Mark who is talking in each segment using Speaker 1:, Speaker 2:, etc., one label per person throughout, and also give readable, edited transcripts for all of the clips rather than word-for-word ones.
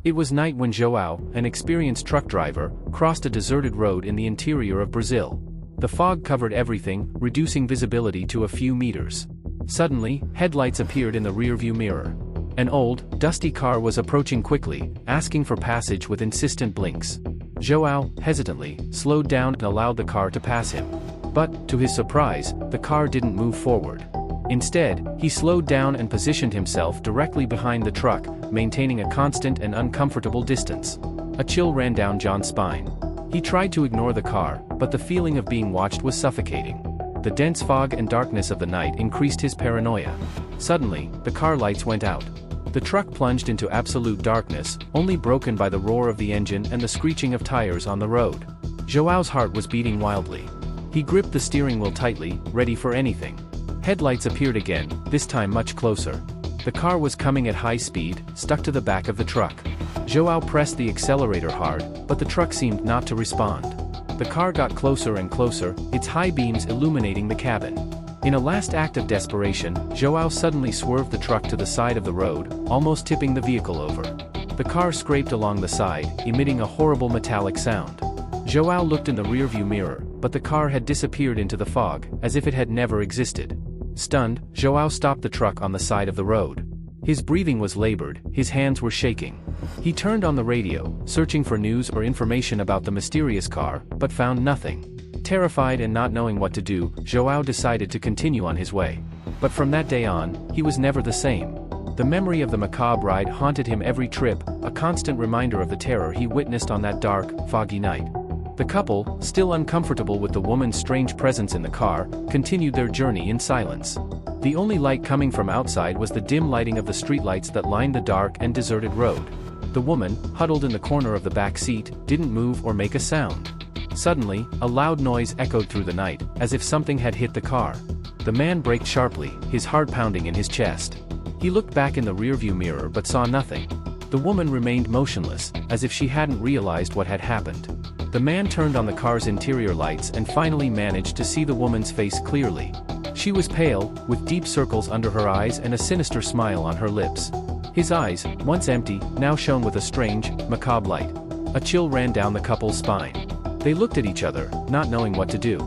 Speaker 1: It was night when João, an experienced truck driver, crossed a deserted road in the interior of Brazil. The fog covered everything, reducing visibility to a few meters. Suddenly, headlights appeared in the rearview mirror. An old, dusty car was approaching quickly, asking for passage with insistent blinks. João, hesitantly, slowed down and allowed the car to pass him. But, to his surprise, the car didn't move forward. Instead, he slowed down and positioned himself directly behind the truck, maintaining a constant and uncomfortable distance. A chill ran down John's spine. He tried to ignore the car, but the feeling of being watched was suffocating. The dense fog and darkness of the night increased his paranoia. Suddenly, the car lights went out. The truck plunged into absolute darkness, only broken by the roar of the engine and the screeching of tires on the road. João's heart was beating wildly. He gripped the steering wheel tightly, ready for anything. Headlights appeared again, this time much closer. The car was coming at high speed, stuck to the back of the truck. João pressed the accelerator hard, but the truck seemed not to respond. The car got closer and closer, its high beams illuminating the cabin. In a last act of desperation, João suddenly swerved the truck to the side of the road, almost tipping the vehicle over. The car scraped along the side, emitting a horrible metallic sound. João looked in the rearview mirror, but the car had disappeared into the fog, as if it had never existed. Stunned, João stopped the truck on the side of the road. His breathing was labored, his hands were shaking. He turned on the radio, searching for news or information about the mysterious car, but found nothing. Terrified and not knowing what to do, João decided to continue on his way. But from that day on, he was never the same. The memory of the macabre ride haunted him every trip, a constant reminder of the terror he witnessed on that dark, foggy night. The couple, still uncomfortable with the woman's strange presence in the car, continued their journey in silence. The only light coming from outside was the dim lighting of the streetlights that lined the dark and deserted road. The woman, huddled in the corner of the back seat, didn't move or make a sound. Suddenly, a loud noise echoed through the night, as if something had hit the car. The man braked sharply, his heart pounding in his chest. He looked back in the rearview mirror but saw nothing. The woman remained motionless, as if she hadn't realized what had happened. The man turned on the car's interior lights and finally managed to see the woman's face clearly. She was pale, with deep circles under her eyes and a sinister smile on her lips. His eyes, once empty, now shone with a strange, macabre light. A chill ran down the couple's spine. They looked at each other, not knowing what to do.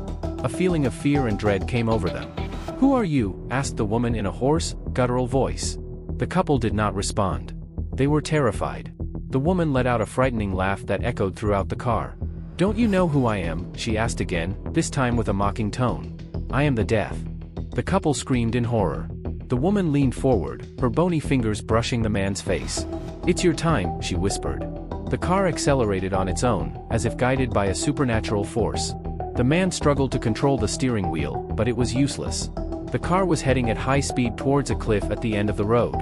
Speaker 1: A feeling of fear and dread came over them. "Who are you?" asked the woman in a hoarse, guttural voice. The couple did not respond. They were terrified. The woman let out a frightening laugh that echoed throughout the car. "Don't you know who I am?" she asked again, this time with a mocking tone. "I am the Death." The couple screamed in horror. The woman leaned forward, her bony fingers brushing the man's face. "It's your time," she whispered. The car accelerated on its own, as if guided by a supernatural force. The man struggled to control the steering wheel, but it was useless. The car was heading at high speed towards a cliff at the end of the road.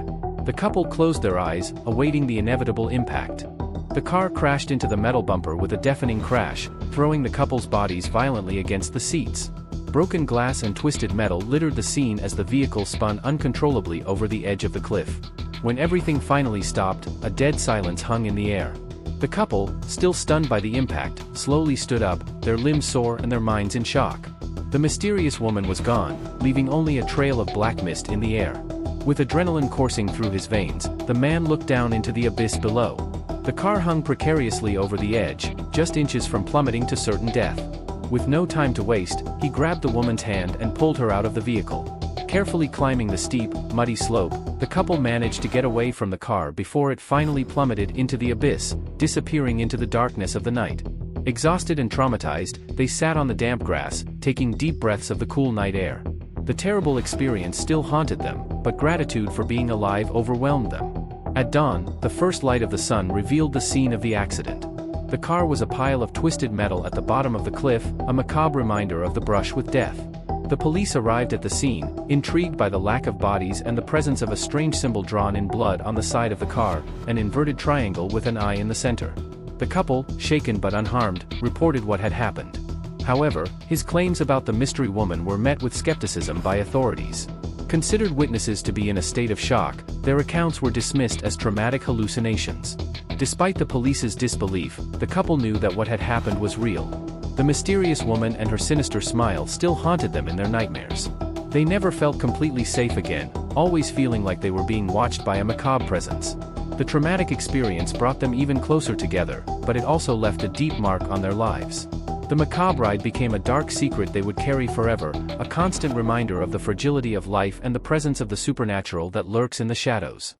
Speaker 1: The couple closed their eyes, awaiting the inevitable impact. The car crashed into the metal bumper with a deafening crash, throwing the couple's bodies violently against the seats. Broken glass and twisted metal littered the scene as the vehicle spun uncontrollably over the edge of the cliff. When everything finally stopped, a dead silence hung in the air. The couple, still stunned by the impact, slowly stood up, their limbs sore and their minds in shock. The mysterious woman was gone, leaving only a trail of black mist in the air. With adrenaline coursing through his veins, the man looked down into the abyss below. The car hung precariously over the edge, just inches from plummeting to certain death. With no time to waste, he grabbed the woman's hand and pulled her out of the vehicle. Carefully climbing the steep, muddy slope, the couple managed to get away from the car before it finally plummeted into the abyss, disappearing into the darkness of the night. Exhausted and traumatized, they sat on the damp grass, taking deep breaths of the cool night air. The terrible experience still haunted them, but gratitude for being alive overwhelmed them. At dawn, the first light of the sun revealed the scene of the accident. The car was a pile of twisted metal at the bottom of the cliff, a macabre reminder of the brush with death. The police arrived at the scene, intrigued by the lack of bodies and the presence of a strange symbol drawn in blood on the side of the car, an inverted triangle with an eye in the center. The couple, shaken but unharmed, reported what had happened. However, his claims about the mystery woman were met with skepticism by authorities. Considered witnesses to be in a state of shock, their accounts were dismissed as traumatic hallucinations. Despite the police's disbelief, the couple knew that what had happened was real. The mysterious woman and her sinister smile still haunted them in their nightmares. They never felt completely safe again, always feeling like they were being watched by a macabre presence. The traumatic experience brought them even closer together, but it also left a deep mark on their lives. The macabre ride became a dark secret they would carry forever, a constant reminder of the fragility of life and the presence of the supernatural that lurks in the shadows.